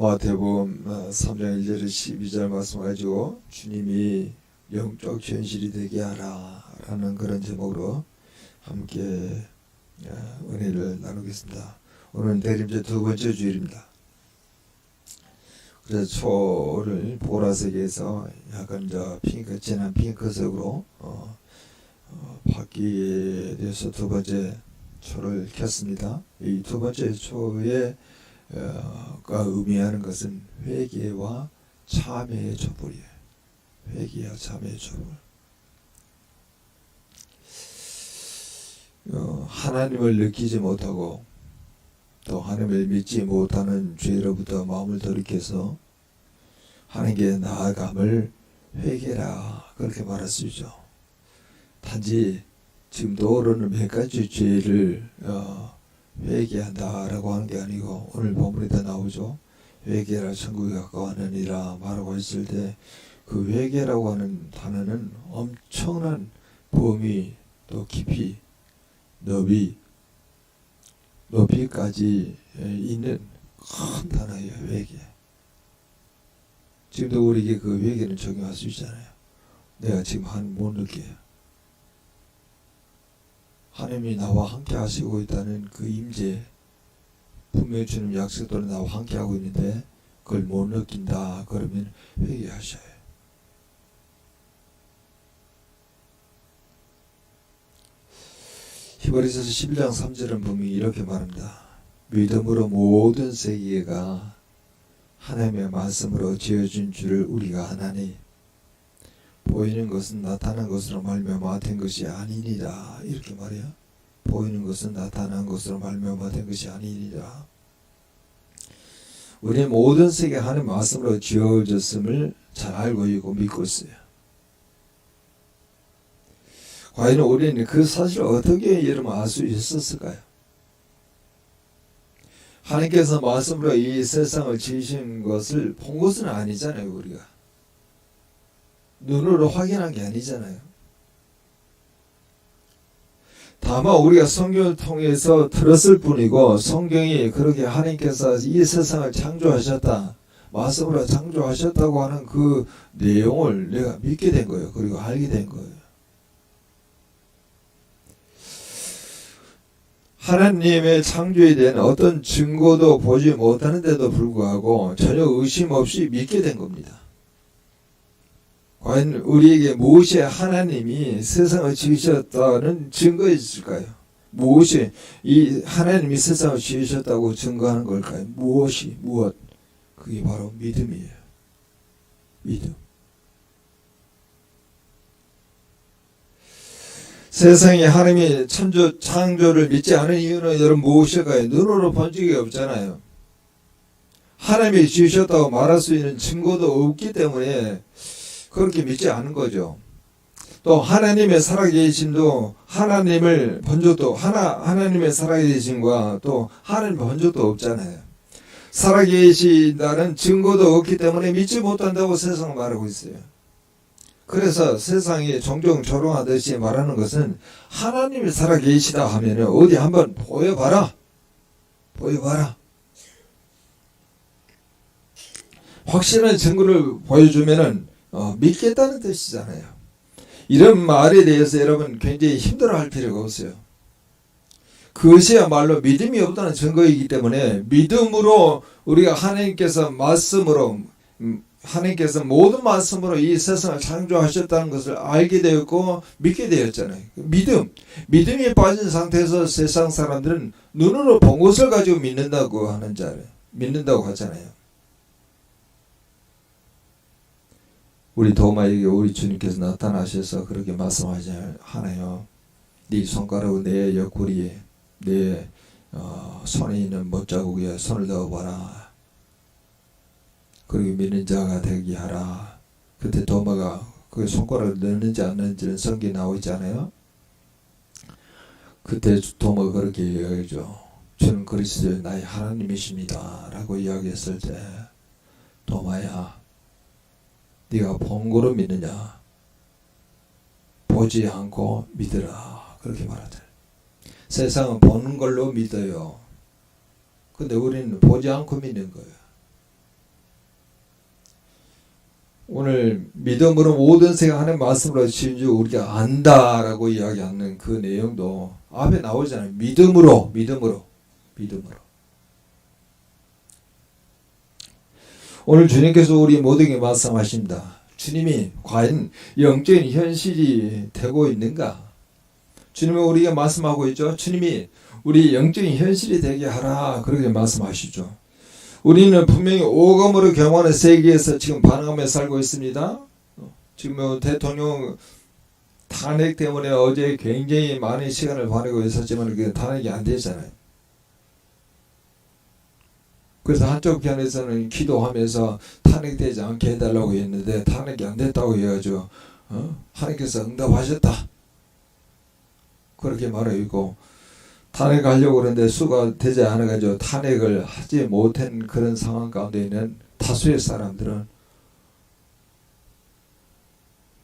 마태복음 3장 1절에 12절 말씀 가지고 주님이 영적 현실이 되게 하라 라는 그런 제목으로 함께 은혜를 나누겠습니다. 오늘 대림제 두 번째 주일입니다. 그래서 초를 보라색에서 약간 진한 핑크색으로 바뀌게 돼서 두 번째 초를 켰습니다. 이 두 번째 초에 가 의미하는 것은 회개와 참회의 촛불이에요. 회개와 참회의 촛불. 하나님을 느끼지 못하고 또 하나님을 믿지 못하는 죄로부터 마음을 돌이켜서 하나님께 나아감을 회개라 그렇게 말할 수 있죠. 단지 지금 떠오르는 몇 가지 죄를 회개한다라고 하는 게 아니고 오늘 본문에 나오죠. 회개라 천국에 가까워하느니라 말하고 있을 때 그 회개라고 하는 단어는 엄청난 범위 또 깊이 높이까지 있는 큰 단어예요. 회개. 지금도 우리에게 그 회개는 적용할 수 있잖아요. 내가 지금 못 느껴요. 하나님이 나와 함께 하시고 있다는 그 임재, 분명히 주는 약속대로 나와 함께 하고 있는데 그걸 못 느낀다 그러면 회개하셔요. 히브리서서 11장 3절은 분명히 이렇게 말합니다. 믿음으로 모든 세계가 하나님의 말씀으로 지어진 줄을 우리가 아나니 보이는 것은 나타난 것으로 말미암아 된 것이 아니니라. 이렇게 말해요. 보이는 것은 나타난 것으로 말미암아 된 것이 아니니라. 우리는 모든 세계가 하나님의 말씀으로 지어졌음을 잘 알고 있고 믿고 있어요. 과연 우리는 그 사실을 어떻게 여러분 알 수 있었을까요? 하나님께서 말씀으로 이 세상을 지으신 것을 본 것은 아니잖아요. 우리가 눈으로 확인한 게 아니잖아요. 다만 우리가 성경을 통해서 들었을 뿐이고 성경이 그렇게 하나님께서 이 세상을 창조하셨다, 말씀으로 창조하셨다고 하는 그 내용을 내가 믿게 된 거예요. 그리고 알게 된 거예요. 하나님의 창조에 대한 어떤 증거도 보지 못하는데도 불구하고 전혀 의심 없이 믿게 된 겁니다. 과연 우리에게 무엇이 하나님이 세상을 지으셨다는 증거가 있을까요? 무엇이 이 하나님이 세상을 지으셨다고 증거하는 걸까요? 무엇? 그게 바로 믿음이에요. 믿음. 세상에 하나님이 창조를 믿지 않은 이유는 여러분 무엇일까요? 눈으로 본 적이 없잖아요. 하나님이 지으셨다고 말할 수 있는 증거도 없기 때문에 그렇게 믿지 않은 거죠. 또 하나님의 살아계심도 하나님을 본 적도 하나님의 살아계심과 또 하나님 본 적도 없잖아요. 살아계신다는 증거도 없기 때문에 믿지 못한다고 세상은 말하고 있어요. 그래서 세상이 종종 조롱하듯이 말하는 것은 하나님이 살아계시다 하면 어디 한번 보여봐라. 확실한 증거를 보여주면은 믿겠다는 뜻이잖아요. 이런 말에 대해서 여러분 굉장히 힘들어할 필요가 없어요. 그것이야말로 믿음이 없다는 증거이기 때문에 믿음으로 우리가 하나님께서 모든 말씀으로 이 세상을 창조하셨다는 것을 알게 되었고 믿게 되었잖아요. 믿음이 빠진 상태에서 세상 사람들은 눈으로 본 것을 가지고 믿는다고 하잖아요. 우리 도마에게 우리 주님께서 나타나셔서 그렇게 말씀하잖아요. 네 손가락은 내 옆구리에 내 손에 있는 못자국에 손을 넣어봐라. 그리고 믿는 자가 되게 하라. 그때 도마가 그 손가락을 넣는지 안 넣는지는 성경에 나와 있잖아요. 그때 도마가 그렇게 이야기하죠. 주는 그리스도의 나의 하나님이십니다 라고 이야기했을 때 도마야 네가 본 거로 믿느냐? 보지 않고 믿으라. 그렇게 말하잖아요. 세상은 보는 걸로 믿어요. 근데 우리는 보지 않고 믿는 거예요. 오늘 믿음으로 모든 생각하는 말씀으로 지은 줄 우리가 안다라고 이야기하는 그 내용도 앞에 나오잖아요. 믿음으로. 오늘 주님께서 우리 모두에게 말씀하십니다. 주님이 과연 영적인 현실이 되고 있는가? 주님은 우리에게 말씀하고 있죠. 주님이 우리 영적인 현실이 되게 하라 그렇게 말씀하시죠. 우리는 분명히 오감으로 경험하는 세계에서 지금 반응하며 살고 있습니다. 지금 대통령 탄핵 때문에 어제 굉장히 많은 시간을 보내고 있었지만 그 탄핵이 안 되잖아요. 그래서 한쪽 편에서는 기도하면서 탄핵되지 않게 해달라고 했는데 탄핵이 안 됐다고 해가지고 하나님께서 응답하셨다 그렇게 말하고 탄핵하려고 그러는데 수가 되지 않아가지고 탄핵을 하지 못한 그런 상황 가운데 있는 다수의 사람들은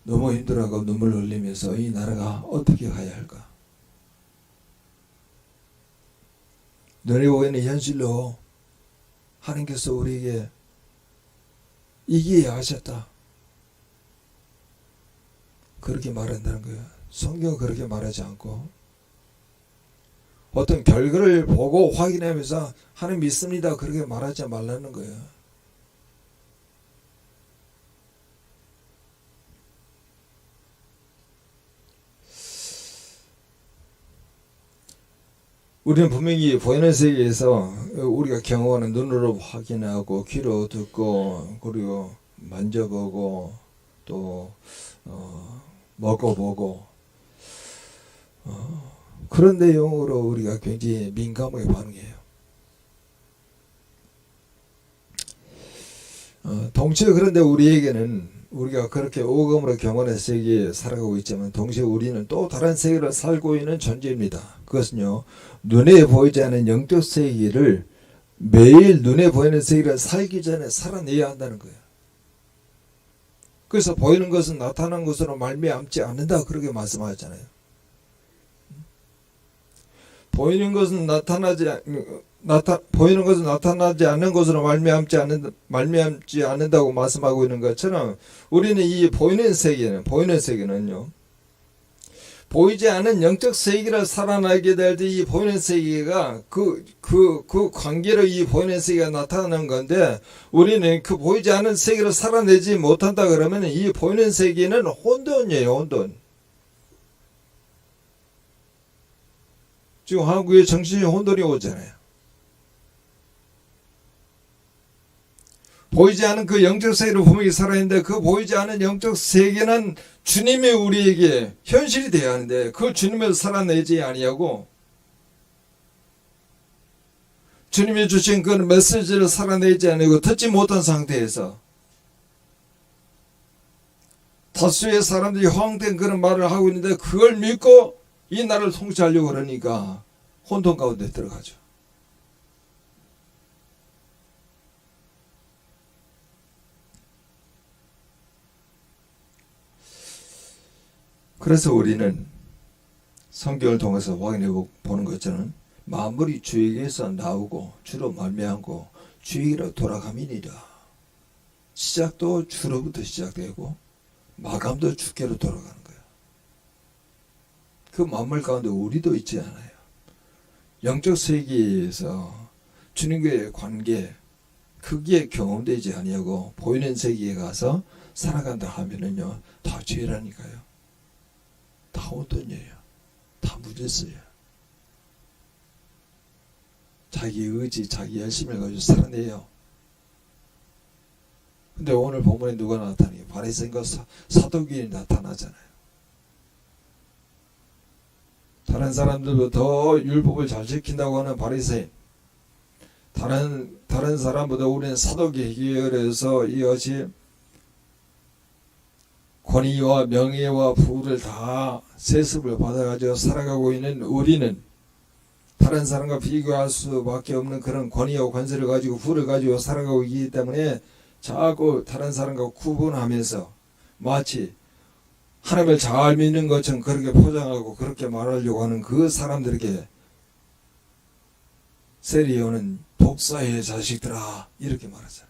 너무 힘들어하고 눈물을 흘리면서 이 나라가 어떻게 가야 할까? 눈에 보이는 현실로 하나님께서 우리에게 이기게 하셨다. 그렇게 말한다는 거예요. 성경은 그렇게 말하지 않고 어떤 결과를 보고 확인하면서 하나님 믿습니다. 그렇게 말하지 말라는 거예요. 우리는 분명히 보이는 세계에서 우리가 경험하는 눈으로 확인하고 귀로 듣고 그리고 만져보고 또 먹어보고 그런 내용으로 우리가 굉장히 민감하게 반응해요. 동시에 그런데 우리에게는 우리가 그렇게 오감으로 경험의 세계에 살아가고 있지만 동시에 우리는 또 다른 세계를 살고 있는 존재입니다. 그것은요, 눈에 보이지 않는 영적 세계를 매일 눈에 보이는 세계를 살기 전에 살아내야 한다는 거예요. 그래서 보이는 것은 나타난 것으로 말미암지 않는다 그렇게 말씀하잖아요. 보이는 것은 나타나지 않는 것으로 말미암지 않는다고 말씀하고 있는 것처럼 우리는 이 보이는 세계는요, 보이지 않는 영적 세계를 살아나게 될 때 이 보이는 세계가 그 관계로 이 보이는 세계가 나타나는 건데 우리는 그 보이지 않는 세계를 살아내지 못한다 그러면 이 보이는 세계는 혼돈이에요, 혼돈. 지금 한국의 정신이 혼돈이 오잖아요. 보이지 않은 그 영적 세계를 분명히 살아있는데 그 보이지 않은 영적 세계는 주님이 우리에게 현실이 되어야 하는데 그걸 주님을 살아내지 아니하고 주님이 주신 그 메시지를 살아내지 아니고 듣지 못한 상태에서 다수의 사람들이 허황된 그런 말을 하고 있는데 그걸 믿고 이 나라를 통치하려고 그러니까 혼돈 가운데 들어가죠. 그래서 우리는 성경을 통해서 확인해 보는 것처럼 만물이 주에게서 나오고 주로 말미암고 주에게로 돌아감이니라. 시작도 주로부터 시작되고 마감도 주께로 돌아가는 거예요. 그 만물 가운데 우리도 있지 않아요. 영적 세계에서 주님과의 관계 크기에 경험되지 아니하고 보이는 세계에 가서 살아간다 하면은요 다 죄라니까요. 다 혼돈이에요. 다 무질서예요. 자기 의지, 자기 열심을 가지고 살아내요. 근데 오늘 본문에 누가 나타나요? 바리새인과 사두개인이 나타나잖아요. 다른 사람들도 더 율법을 잘 지킨다고 하는 바리새인, 다른 사람보다 우리는 사두개 계열에서 이것이 권위와 명예와 부를 다 세습을 받아가지고 살아가고 있는 우리는 다른 사람과 비교할 수밖에 없는 그런 권위와 권세를 가지고 부를 가지고 살아가고 있기 때문에 자꾸 다른 사람과 구분하면서 마치 하나님을 잘 믿는 것처럼 그렇게 포장하고 그렇게 말하려고 하는 그 사람들에게 세리오는 독사의 자식들아 이렇게 말하잖아요.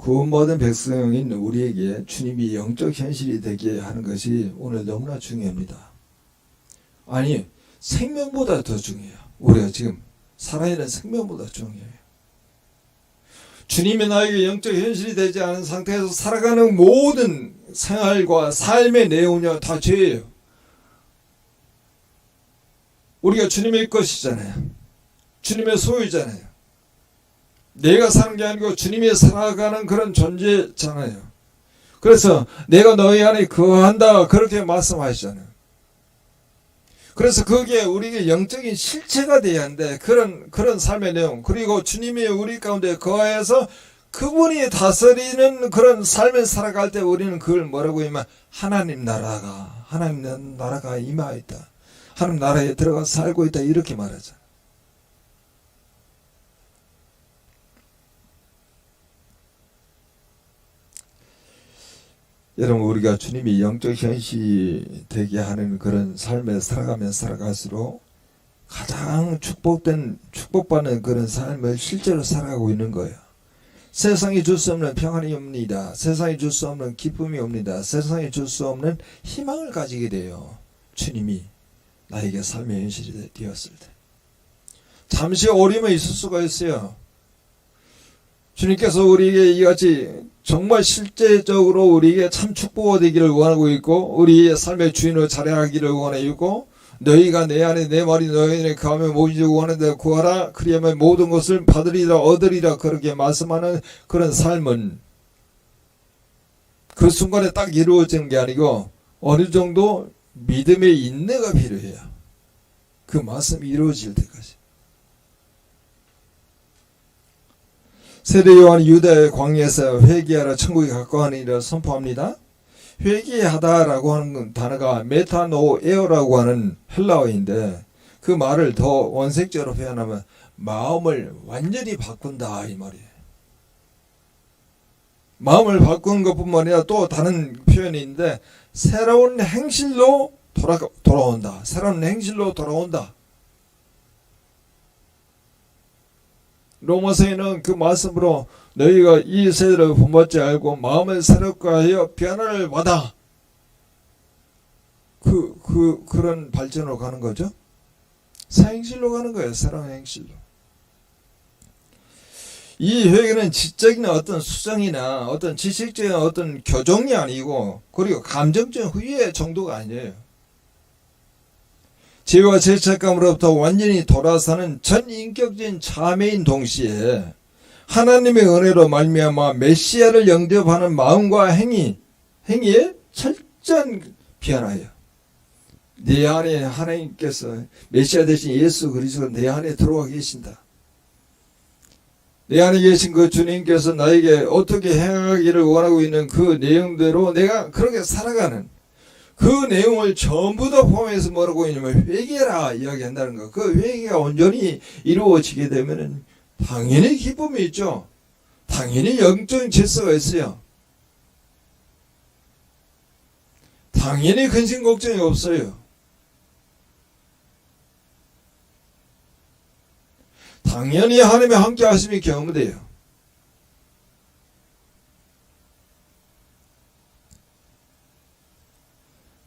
구원받은 백성인 우리에게 주님이 영적 현실이 되게 하는 것이 오늘 너무나 중요합니다. 아니, 생명보다 더 중요해요. 우리가 지금 살아있는 생명보다 중요해요. 주님이 나에게 영적 현실이 되지 않은 상태에서 살아가는 모든 생활과 삶의 내용이 다 죄예요. 우리가 주님의 것이잖아요. 주님의 소유잖아요. 내가 사는 게 아니고 주님이 살아가는 그런 존재잖아요. 그래서 내가 너희 안에 거한다 그렇게 말씀하시잖아요. 그래서 그게 우리에게 영적인 실체가 돼야 하는데 그런 삶의 내용, 그리고 주님이 우리 가운데 거하여서 그분이 다스리는 그런 삶을 살아갈 때 우리는 그걸 뭐라고 하면 하나님 나라가 임하였다, 하나님 나라에 들어가 살고 있다, 이렇게 말하잖아요. 여러분, 우리가 주님이 영적 현실이 되게 하는 그런 삶에 살아가면 살아갈수록 가장 축복받는 그런 삶을 실제로 살아가고 있는 거예요. 세상이 줄 수 없는 평안이 옵니다. 세상이 줄 수 없는 기쁨이 옵니다. 세상이 줄 수 없는 희망을 가지게 돼요. 주님이 나에게 삶의 현실이 되었을 때. 잠시 어려움이 있을 수가 있어요. 주님께서 우리에게 이같이 정말 실제적으로 우리에게 참 축복이 되기를 원하고 있고, 우리의 삶의 주인으로 자리하기를 원하고 있고, 너희가 내 안에 내 말이 너희 안에 거하면 뭐든지 원하는 데 구하라, 그리하면 모든 것을 받으리라 얻으리라, 그렇게 말씀하는 그런 삶은 그 순간에 딱 이루어지는 게 아니고 어느 정도 믿음의 인내가 필요해요. 그 말씀이 이루어질 때까지. 세례 요한이 유다의 광야에서 회개하라 천국이 가까우니라 선포합니다. 회개하다라고 하는 단어가 메타노에어라고 하는 헬라어인데, 그 말을 더 원색적으로 표현하면 마음을 완전히 바꾼다, 이 말이에요. 마음을 바꾸는 것뿐만 아니라 또 다른 표현이 있는데, 새로운 행실로 돌아온다. 새로운 행실로 돌아온다. 로마서에는 그 말씀으로 너희가 이 세대를 본받지 알고 마음을 새롭게 하여 변화를 받아. 그런 발전으로 가는 거죠. 새 행실로 가는 거예요. 새로운 행실로. 이 회개는 지적인 어떤 수정이나 어떤 지식적인 어떤 교정이 아니고, 그리고 감정적인 후회 정도가 아니에요. 죄와 죄책감으로부터 완전히 돌아서는 전인격적인 참회인 동시에 하나님의 은혜로 말미암아 메시아를 영접하는 마음과 행위에 철저한 변화예요. 내 안에 하나님께서 메시아 대신 예수 그리스도가 내 안에 들어와 계신다. 내 안에 계신 그 주님께서 나에게 어떻게 행하기를 원하고 있는 그 내용대로 내가 그렇게 살아가는 그 내용을 전부 다 포함해서 뭐라고 했냐면 회개라 이야기한다는 거. 그 회개가 온전히 이루어지게 되면은 당연히 기쁨이 있죠. 당연히 영적인 질서가 있어요. 당연히 근심 걱정이 없어요. 당연히 하나님의 함께 하심이 경험돼요.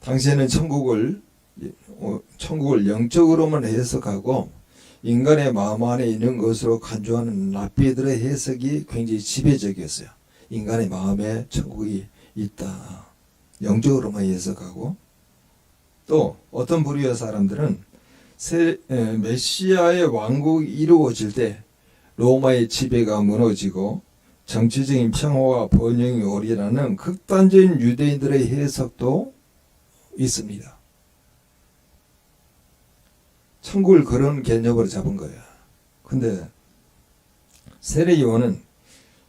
당시에는 천국을 영적으로만 해석하고 인간의 마음 안에 있는 것으로 간주하는 랍비들의 해석이 굉장히 지배적이었어요. 인간의 마음에 천국이 있다. 영적으로만 해석하고, 또 어떤 부류의 사람들은 메시아의 왕국이 이루어질 때 로마의 지배가 무너지고 정치적인 평화와 번영이 오리라는 극단적인 유대인들의 해석도 있습니다. 천국을 그런 개념으로 잡은 거야. 근데 세례 요한은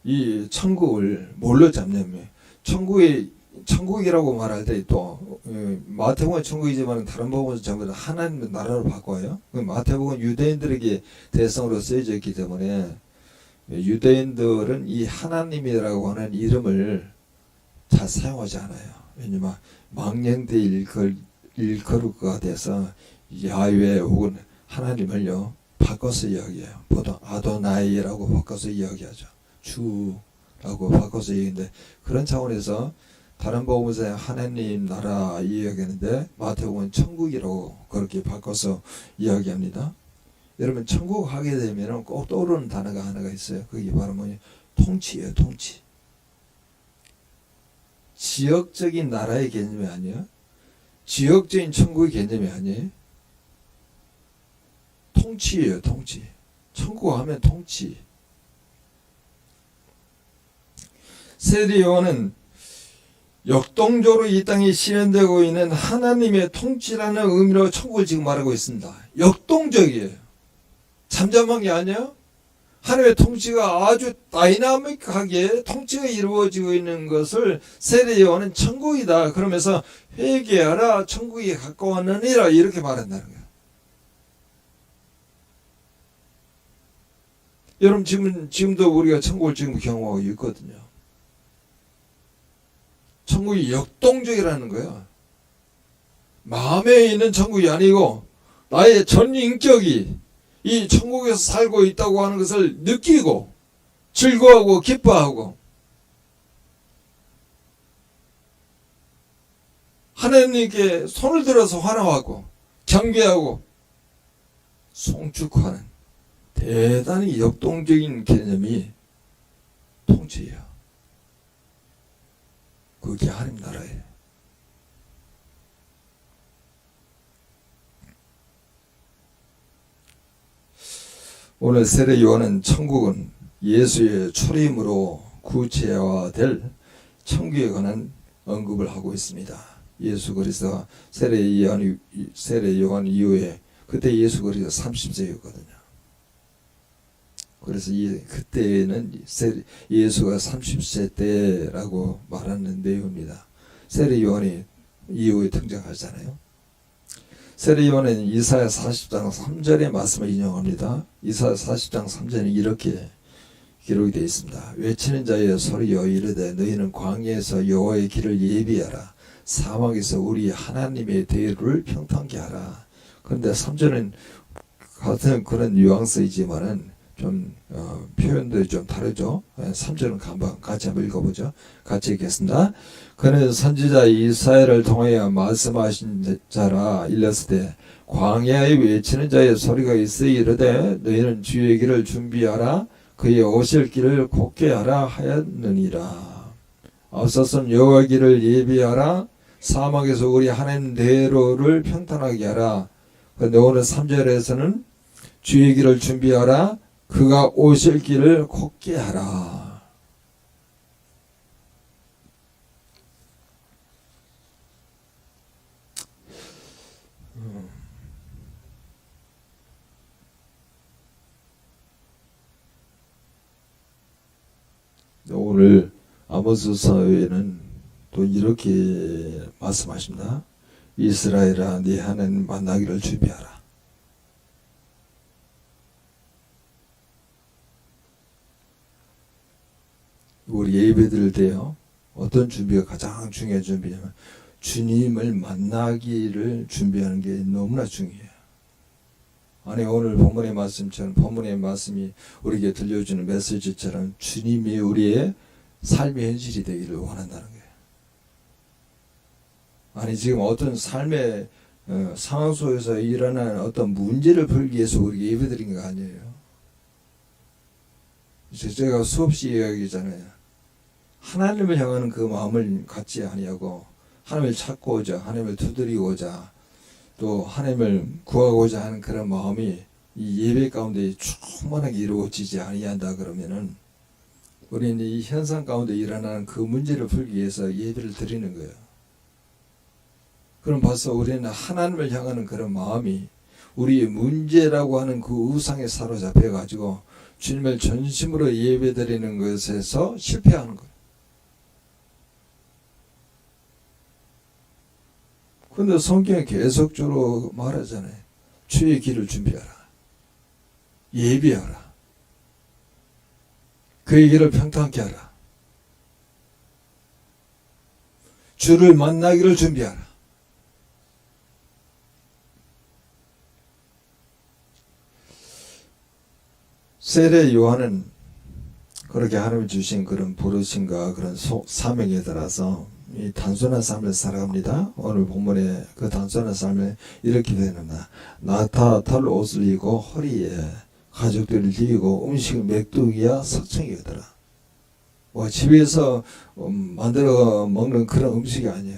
이 천국을 뭘로 잡냐면, 천국이라고 말할 때 또 마태복음은 천국이지만 다른 복음은 전부 다 하나님의 나라로 바꿔요. 마태복음은 유대인들에게 대성으로 쓰여져 있기 때문에 유대인들은 이 하나님이라고 하는 이름을 잘 사용하지 않아요. 왜냐면 망령되 일거루가 돼서 야훼 혹은 하나님을요 바꿔서 이야기해요. 보통 아도나이라고 바꿔서 이야기하죠. 라고 바꿔서 얘기했는데, 그런 차원에서 다른 복음서에 하나님 나라 이야기하는데 마태복음은 천국이라고 그렇게 바꿔서 이야기합니다. 여러분, 천국 하게 되면 꼭 떠오르는 단어가 하나가 있어요. 그게 바로 뭐냐? 통치예요. 통치. 지역적인 나라의 개념이 아니에요. 지역적인 천국의 개념이 아니에요. 통치예요. 통치. 천국 하면 통치. 세례 요한은 역동적으로 이 땅에 실현되고 있는 하나님의 통치라는 의미로 천국을 지금 말하고 있습니다. 역동적이에요. 잠잠한 게 아니에요. 하나님의 통치가 아주 다이나믹하게 통치가 이루어지고 있는 것을 세례 요한은 천국이다 그러면서 회개하라 천국이 가까웠느니라 이렇게 말한다는 거예요. 여러분, 지금도 우리가 천국을 지금 경험하고 있거든요. 천국이 역동적이라는 거야. 마음에 있는 천국이 아니고 나의 전 인격이 이 천국에서 살고 있다고 하는 것을 느끼고 즐거워하고 기뻐하고 하나님께 손을 들어서 환호하고 경배하고 송축하는 대단히 역동적인 개념이 통치예요. 그게 하나님 나라예요. 오늘 세례 요한은 천국은 예수의 출임으로 구체화될 천국에 관한 언급을 하고 있습니다. 예수 그리스도가 세례 요한 이후에 그때 예수 그리스도 30세였거든요. 그래서 그때는 예수가 30세 때라고 말하는 내용입니다. 세례 요한이 이후에 등장하잖아요. 세례 요한은 이사야 40장 3절의 말씀을 인용합니다. 이사야 40장 3절에 이렇게 기록이 되어 있습니다. 외치는 자여 소리여 이르되 너희는 광야에서 여호와의 길을 예비하라. 사막에서 우리 하나님의 대로를 평탄케 하라. 그런데 3절은 같은 그런 뉘앙스이지만은 좀 표현도 좀 다르죠. 3절은 같이 한번 읽어보죠. 같이 읽겠습니다. 그는 선지자 이사야를 통하여 말씀하신 자라 일렀으되 광야에 외치는 자의 소리가 있으니 이르되 너희는 주의 길을 준비하라 그의 오실 길을 곧게 하라 하였느니라. 앞서선 여호와 길을 예비하라 사막에서 우리 하나님 대로를 평탄하게 하라. 그런데 오늘 3절에서는 주의 길을 준비하라 그가 오실 길을 곧게 하라. 오늘 아모스서에는 또 이렇게 말씀하십니다. 이스라엘아 네 하나님 만나기를 준비하라. 우리 예배드릴 때요. 어떤 준비가 가장 중요한 준비냐면 주님을 만나기를 준비하는 게 너무나 중요해요. 아니 오늘 본문의 말씀처럼 본문의 말씀이 우리에게 들려주는 메시지처럼 주님이 우리의 삶의 현실이 되기를 원한다는 거예요. 아니 지금 어떤 삶의 상황 속에서 일어나는 어떤 문제를 풀기 위해서 우리 예배드린 거 아니에요. 제가 수없이 이야기잖아요. 하나님을 향하는 그 마음을 갖지 아니하고 하나님을 찾고자 하나님을 두드리고자 또 하나님을 구하고자 하는 그런 마음이 이 예배 가운데 충만하게 이루어지지 아니한다 그러면은 우리는 이 현상 가운데 일어나는 그 문제를 풀기 위해서 예배를 드리는 거예요. 그럼 벌써 우리는 하나님을 향하는 그런 마음이 우리의 문제라고 하는 그 우상에 사로잡혀 가지고 주님을 전심으로 예배 드리는 것에서 실패하는 거예요. 그런데 성경에 계속적으로 말하잖아요. 주의 길을 준비하라. 예비하라. 그의 길을 평탄케 하라. 주를 만나기를 준비하라. 세례 요한은 그렇게 하나님 주신 그런 부르심과 그런 사명에 따라서 이 단순한 삶을 살아갑니다. 오늘 본문에 그 단순한 삶을 이렇게 되는다. 나타 털 옷을 입고 허리에 가죽들을 뒤고 음식 맥두기야 석청이더라. 뭐 집에서 만들어 먹는 그런 음식이 아니야.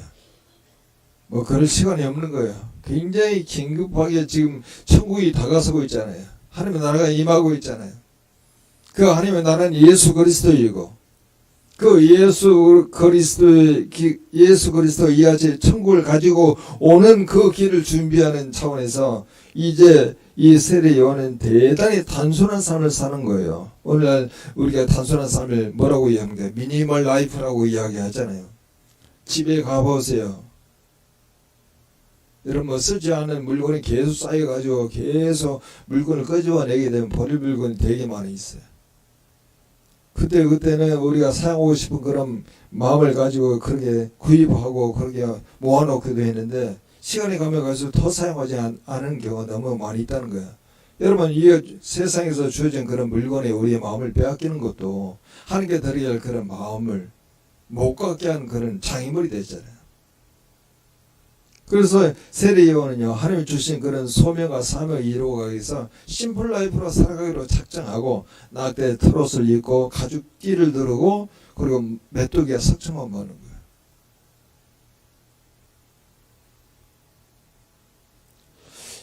뭐 그럴 시간이 없는 거예요. 굉장히 긴급하게 지금 천국이 다가서고 있잖아요. 하나님의 나라가 임하고 있잖아요. 그 하나님의 나라는 예수 그리스도이고 그 예수 그리스도 이하의 천국을 가지고 오는 그 길을 준비하는 차원에서 이제 이 세례 요한은 대단히 단순한 삶을 사는 거예요. 오늘날 우리가 단순한 삶을 뭐라고 이야기합니까? 미니멀 라이프라고 이야기하잖아요. 집에 가보세요. 여러분 뭐 쓰지 않은 물건이 계속 쌓여가지고 계속 물건을 끄집어내게 되면 버릴 물건이 되게 많이 있어요. 그때는 우리가 사용하고 싶은 그런 마음을 가지고 그렇게 구입하고 그렇게 모아놓기도 했는데 시간이 가면 갈수록 더 사용하지 않은 경우가 너무 많이 있다는 거야. 여러분 이 세상에서 주어진 그런 물건에 우리의 마음을 빼앗기는 것도 하나님께 드려야 할 그런 마음을 못 갖게 하는 그런 장애물이 되잖아요. 그래서 세례 요한은요 하나님이 주신 그런 소명과 사명을 이루어가기 위해서 심플 라이프로 살아가기로 작정하고 낙대 트롯을 입고 가죽띠를 두르고 그리고 메뚜기와 석청만 먹는 거예요.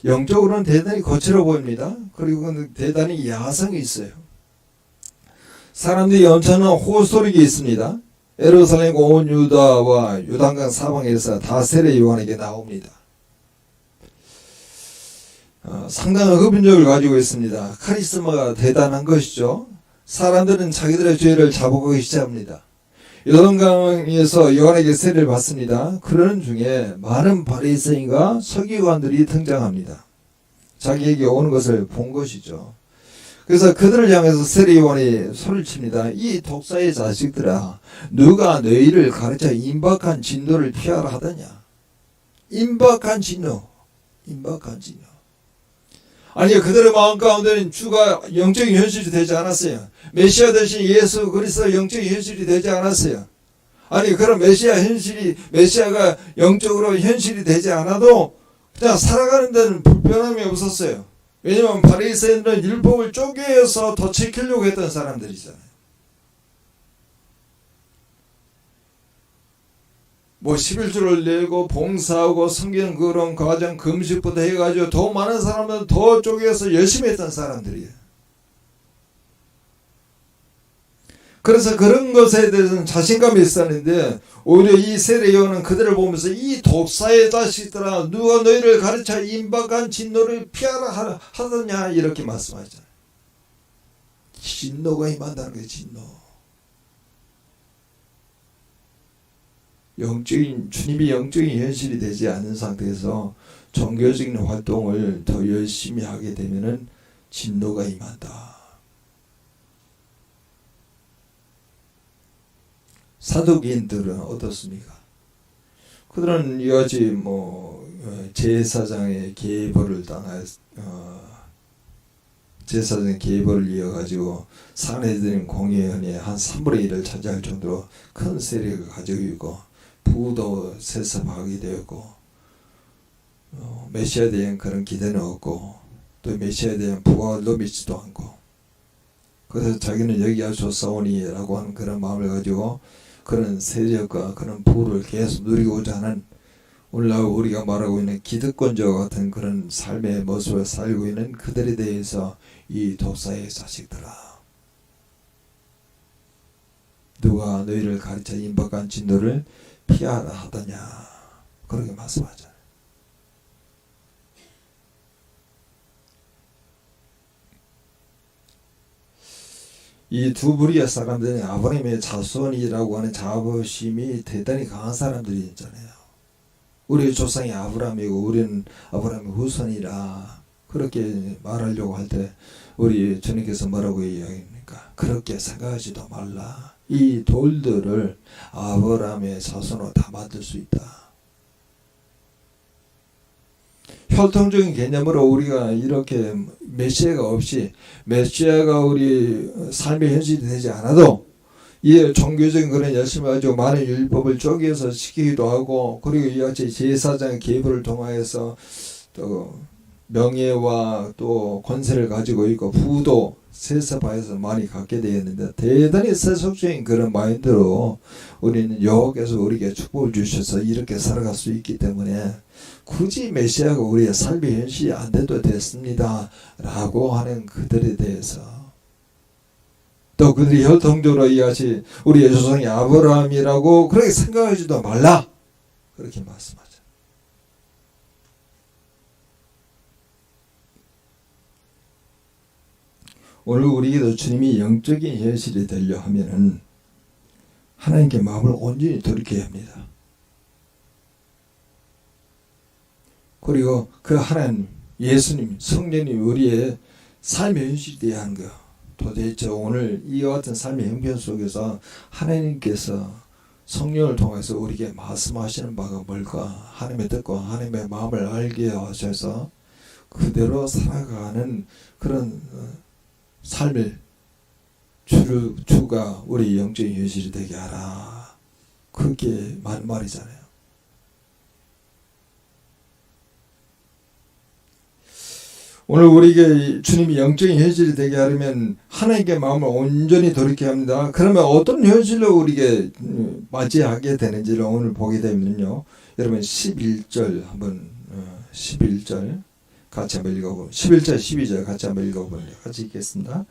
영적으로는 대단히 거칠어 보입니다. 그리고 대단히 야성이 있어요. 사람들이 엄청난 호소력이 있습니다. 예루살렘 온 유다와 요단강 사방에서 다 세례 요한에게 나옵니다. 상당한 흡인력을 가지고 있습니다. 카리스마가 대단한 것이죠. 사람들은 자기들의 죄를 자복하기 시작합니다. 요단강에서 요한에게 세례를 받습니다. 그러는 중에 많은 바리새인과 서기관들이 등장합니다. 자기에게 오는 것을 본 것이죠. 그래서 그들을 향해서 세례 요한이 소리를 칩니다. 이 독사의 자식들아, 누가 너희를 가르쳐 임박한 진노를 피하라 하더냐? 임박한 진노. 아니 그들의 마음 가운데는 주가 영적인 현실이 되지 않았어요. 메시아 대신 예수 그리스도 영적인 현실이 되지 않았어요. 아니 그런 메시아가 영적으로 현실이 되지 않아도 그냥 살아가는 데는 불편함이 없었어요. 왜냐하면 바리새인들은 율법을 쪼개서 더 지키려고 했던 사람들이잖아요. 뭐 11조를 내고 봉사하고 섬기는 그런 과정 금식부터 해가지고 더 많은 사람들은 더 쪼개서 열심히 했던 사람들이에요. 그래서 그런 것에 대해서는 자신감이 있었는데 오히려 이 세례 요한은 그들을 보면서 이 독사의 자식들아 누가 너희를 가르쳐 임박한 진노를 피하라 하더냐 이렇게 말씀하잖아요. 진노가 임한다는 거예요. 진노. 주님이 영적인 현실이 되지 않은 상태에서 종교적인 활동을 더 열심히 하게 되면은 진노가 임한다. 사두개인들은 어떻습니까? 그들은 이같이 제사장의 계보를 제사장의 계보를 이어가지고 산헤드린 공회원의 한 3분의 1을 차지할 정도로 큰 세력을 가지고 있고 부도 세습하게 되었고 메시아에 대한 그런 기대는 없고 또 메시아에 대한 부활도 믿지도 않고 그래서 자기는 여기야 좋사오니라고 하는 그런 마음을 가지고 그런 세력과 그런 부를 계속 누리고자 하는 오늘날 우리가 말하고 있는 기득권자와 같은 그런 삶의 모습을 살고 있는 그들에 대해서 이 독사의 자식들아 누가 너희를 가르쳐 임박한 진노를 피하라 하더냐 그렇게 말씀하잖아요. 이 두 부류의 사람들은 아브라함의 자손이라고 하는 자부심이 대단히 강한 사람들이 있잖아요. 우리 조상이 아브라함이고 우리는 아브라함의 후손이라 그렇게 말하려고 할 때 우리 주님께서 뭐라고 이야기합니까? 그렇게 생각하지도 말라. 이 돌들을 아브라함의 자손으로 다 만들 수 있다. 혈통적인 개념으로 우리가 이렇게 메시아가 없이 메시아가 우리 삶의 현실이 되지 않아도 이 종교적인 그런 열심을 가지고 많은 율법을 쪼개서 시키기도 하고 그리고 이같이 제사장의 계보를 통하여서 또 명예와 또 권세를 가지고 있고 부도 세세바에서 많이 갖게 되었는데 대단히 세속적인 그런 마인드로 우리는 여호와께서 우리에게 축복을 주셔서 이렇게 살아갈 수 있기 때문에 굳이 메시아가 우리의 삶의 현실이 안 돼도 됐습니다 라고 하는 그들에 대해서 또 그들이 혈통적으로 이같이 우리의 조상이 아브라함이라고 그렇게 생각하지도 말라 그렇게 말씀하죠. 오늘 우리에게도 주님이 영적인 현실이 되려 하면은 하나님께 마음을 온전히 돌이켜야 합니다. 그리고 그 하나님, 예수님, 성령님 우리의 삶의 현실이 되어야 하는 거예요. 도대체 오늘 이와 같은 삶의 형편 속에서 하나님께서 성령을 통해서 우리에게 말씀하시는 바가 뭘까? 하나님의 뜻과 하나님의 마음을 알게 하셔서 그대로 살아가는 그런 삶을 주가 우리 영적인 현실이 되게 하라. 그게 말이잖아요. 오늘 우리에게 주님이 영적인 현실이 되게 하려면 하나님께 마음을 온전히 돌이켜야 합니다. 그러면 어떤 현실로 우리에게 맞이하게 되는지를 오늘 보게 되면요. 여러분 11절 한번 11절 같이 한번 읽어보면 11절 12절 같이 한번 읽어보면 같이 읽겠습니다.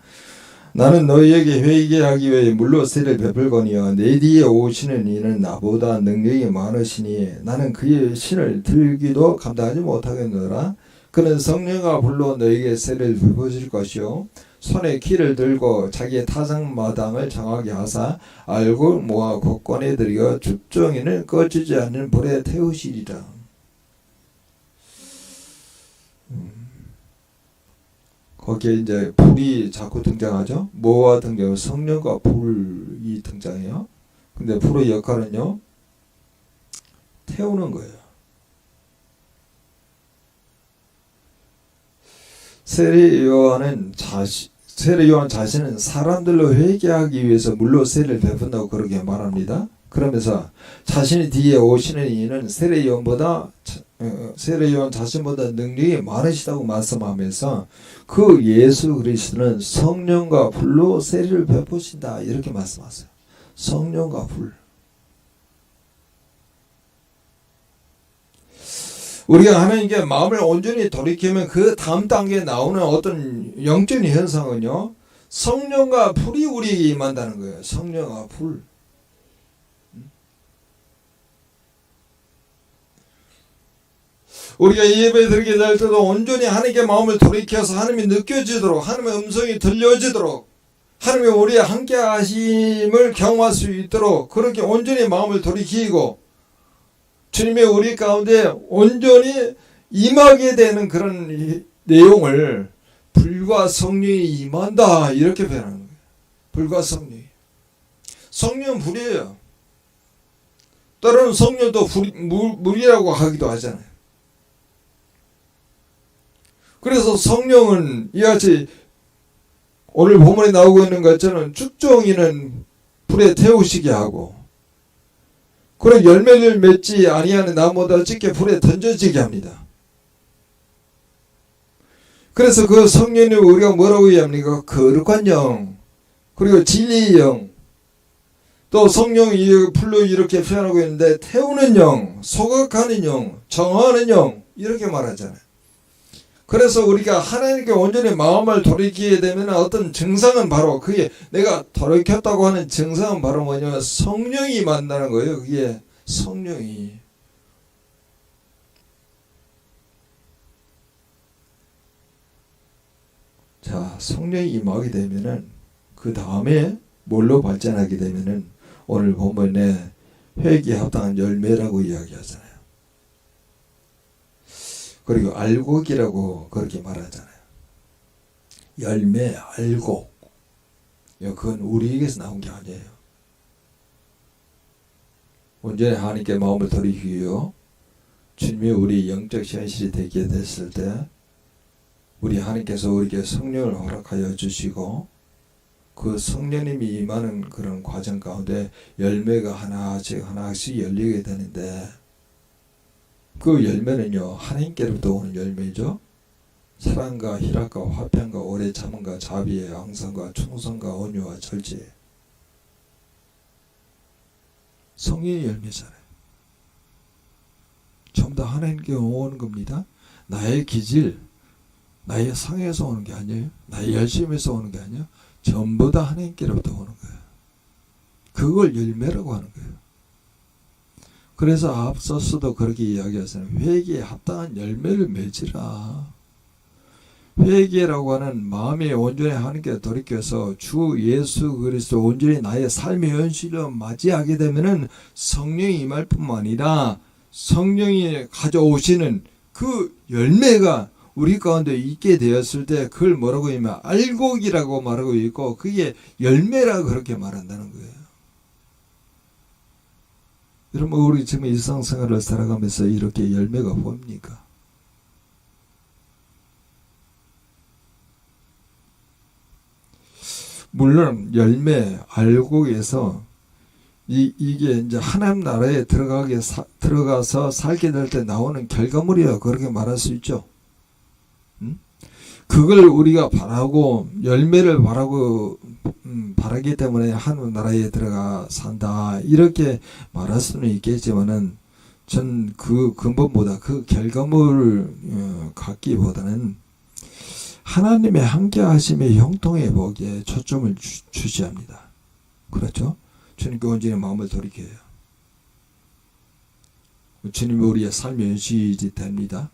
나는 너희에게 회개하기 위해 물로 세를 베풀거니와 내 뒤에 오시는 이는 나보다 능력이 많으시니 나는 그의 신을 들기도 감당하지 못하겠노라. 그는 성령과 불로 너희에게 세를 베푸실 것이요 손에 키를 들고 자기의 타작마당을 정하게 하사 알고 모아 곳간에 들여 죽정이는 꺼지지 않는 불에 태우시리라. 거기에 이제 불이 자꾸 등장하죠. 뭐가 등장해요? 성령과 불이 등장해요. 근데 불의 역할은요, 태우는 거예요. 세례 요한 자신은 사람들로 회개하기 위해서 물로 세례를 베푼다고 그렇게 말합니다. 그러면서 자신이 뒤에 오시는 이는 세례 요한 자신보다 능력이 많으시다고 말씀하면서 그 예수 그리스도는 성령과 불로 세례를 베푸신다 이렇게 말씀하세요. 성령과 불. 우리가 하나님께 마음을 온전히 돌이키면 그 다음 단계에 나오는 어떤 영적인 현상은요, 성령과 불이 우리에게 임한다는 거예요. 성령과 불. 우리가 이 예배 드리게 될 때도 온전히 하나님께 마음을 돌이켜서 하나님이 느껴지도록, 하나님의 음성이 들려지도록, 하나님이 우리와 함께 하심을 경험할 수 있도록 그렇게 온전히 마음을 돌이키고 주님의 우리 가운데 온전히 임하게 되는 그런 내용을 불과 성령이 임한다 이렇게 표현하는 거예요. 불과 성령이. 성령은 불이에요. 때로는 성령도 물이라고 하기도 하잖아요. 그래서 성령은 이같이 오늘 본문에 나오고 있는 것처럼 쭉정이는 불에 태우시게 하고 그런 열매를 맺지 아니하는 나무보다 짙게 불에 던져지게 합니다. 그래서 그 성령을 우리가 뭐라고 얘기합니까? 거룩한 영, 그리고 진리의 영, 또 성령이 불로 이렇게 표현하고 있는데 태우는 영, 소각하는 영, 정하는 영 이렇게 말하잖아요. 그래서 우리가 하나님께 온전히 마음을 돌이키게 되면 어떤 증상은 바로 그게 내가 돌이켰다고 하는 증상은 바로 뭐냐면 성령이 만나는 거예요. 그게 성령이. 자, 성령이 임하게 되면은 그 다음에 뭘로 발전하게 되면은 오늘 본문에 회개에 합당한 열매라고 이야기하잖아요. 그리고 알곡이라고 그렇게 말하잖아요. 열매, 알곡. 그건 우리에게서 나온 게 아니에요. 온전히 하나님께 마음을 돌이키고요. 주님이 우리 영적 현실이 되게 됐을 때 우리 하나님께서 우리에게 성령을 허락하여 주시고 그 성령님이 임하는 그런 과정 가운데 열매가 하나씩 열리게 되는데 그 열매는요 하나님께로부터 오는 열매죠. 사랑과 희락과 화평과 오래 참음과 자비의 양선과 충성과 온유와 절제. 성령의 열매잖아요. 전부 다 하나님께 오는 겁니다. 나의 기질, 나의 상에서 오는 게 아니에요. 나의 열심에서 오는 게 아니에요. 전부 다 하나님께로부터 오는 거예요. 그걸 열매라고 하는 거예요. 그래서 앞서서도 그렇게 이야기하잖아요. 회개에 합당한 열매를 맺으라. 회개라고 하는 마음이 온전히 하나님께 돌이켜서 주 예수 그리스도 온전히 나의 삶의 현실로 맞이하게 되면은 성령이 임할 뿐만 아니라 성령이 가져오시는 그 열매가 우리 가운데 있게 되었을 때 그걸 뭐라고 하면 알곡이라고 말하고 있고 그게 열매라고 그렇게 말한다는 거예요. 여러분 우리 지금 일상생활을 살아가면서 이렇게 열매가 보입니까? 물론 열매, 알곡에서 이게 이제 하나님 나라에 들어가서 살게 될 때 나오는 결과물이라 그렇게 말할 수 있죠. 그걸 우리가 바라고 열매를 바라기 때문에 하나님 나라에 들어가 산다 이렇게 말할 수는 있겠지만은 전 그 근본보다 그 결과물을 갖기보다는 하나님의 함께하심의 형통의 복에 초점을 주셔야 합니다. 그렇죠? 주님께 온전히 마음을 돌이켜요. 주님이 우리의 삶의 현실이 됩니다.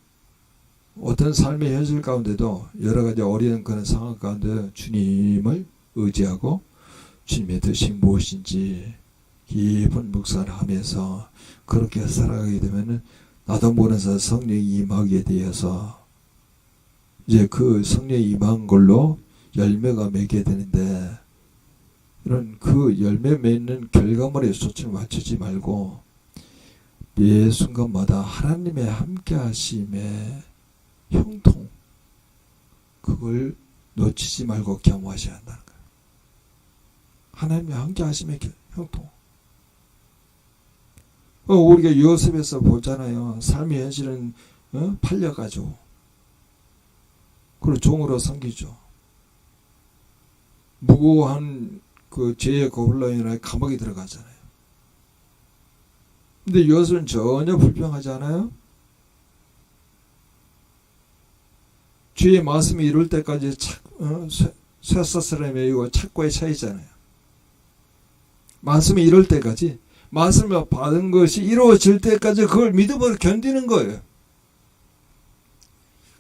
어떤 삶의 현실 가운데도 여러 가지 어려운 그런 상황 가운데 주님을 의지하고 주님의 뜻이 무엇인지 깊은 묵상을 하면서 그렇게 살아가게 되면 나도 모르면서 성령이 임하게 되어서 이제 그 성령이 임한 걸로 열매가 맺게 되는데 이런 그 열매 맺는 결과물에 초점을 맞추지 말고 매 순간마다 하나님의 함께 하심의 형통 그걸 놓치지 말고 겸하셔야 한다는 거예요. 하나님의 함께 하심의 형통. 우리가 요셉에서 보잖아요. 삶의 현실은 팔려가지고 그걸 종으로 섬기죠. 무고한 그 죄의 거울로 인해 감옥에 들어가잖아요. 근데 요셉은 전혀 불평하지 않아요? 죄의 말씀이 이룰 때까지 쇠사슬에 매이고 착고에 차이잖아요. 말씀이 이룰 때까지 말씀을 받은 것이 이루어질 때까지 그걸 믿음으로 견디는 거예요.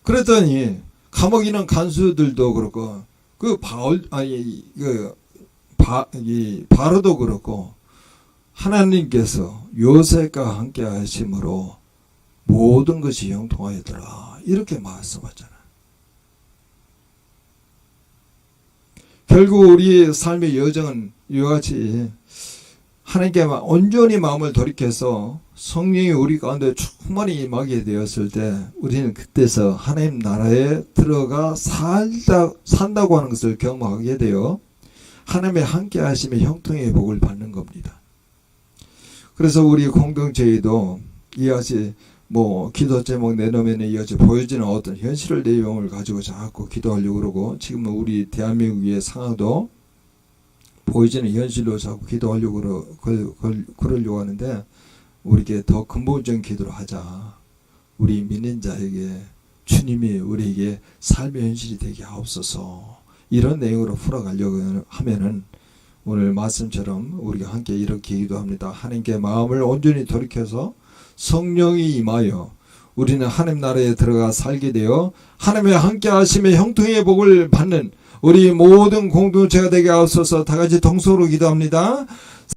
그랬더니 감옥에 있는 간수들도 그렇고 바로도 그렇고 하나님께서 요셉과 함께 하심으로 모든 것이 형통하였더라 이렇게 말씀하잖아요. 결국 우리의 삶의 여정은 이와 같이 하나님께 온전히 마음을 돌이켜서 성령이 우리 가운데 충만히 임하게 되었을 때 우리는 그때서 하나님 나라에 들어가 산다고 하는 것을 경험하게 되어 하나님의 함께 하심의 형통의 복을 받는 겁니다. 그래서 우리 공동체에도 이같이 기도 제목 내놓으면 이같이 보여지는 어떤 현실을 내용을 가지고 자꾸 기도하려고 그러고 지금 우리 대한민국의 상황도 보여지는 현실로 자꾸 기도하려고 그러려고 하는데 우리에게 더 근본적인 기도를 하자. 우리 믿는 자에게 주님이 우리에게 삶의 현실이 되게 하옵소서. 이런 내용으로 풀어가려고 하면은 오늘 말씀처럼 우리가 함께 이렇게 기도합니다. 하나님께 마음을 온전히 돌이켜서 성령이 임하여 우리는 하나님 나라에 들어가 살게 되어 하나님의 함께 하심의 형통의 복을 받는 우리 모든 공동체가 되게 하옵소서. 다 같이 동서로 기도합니다.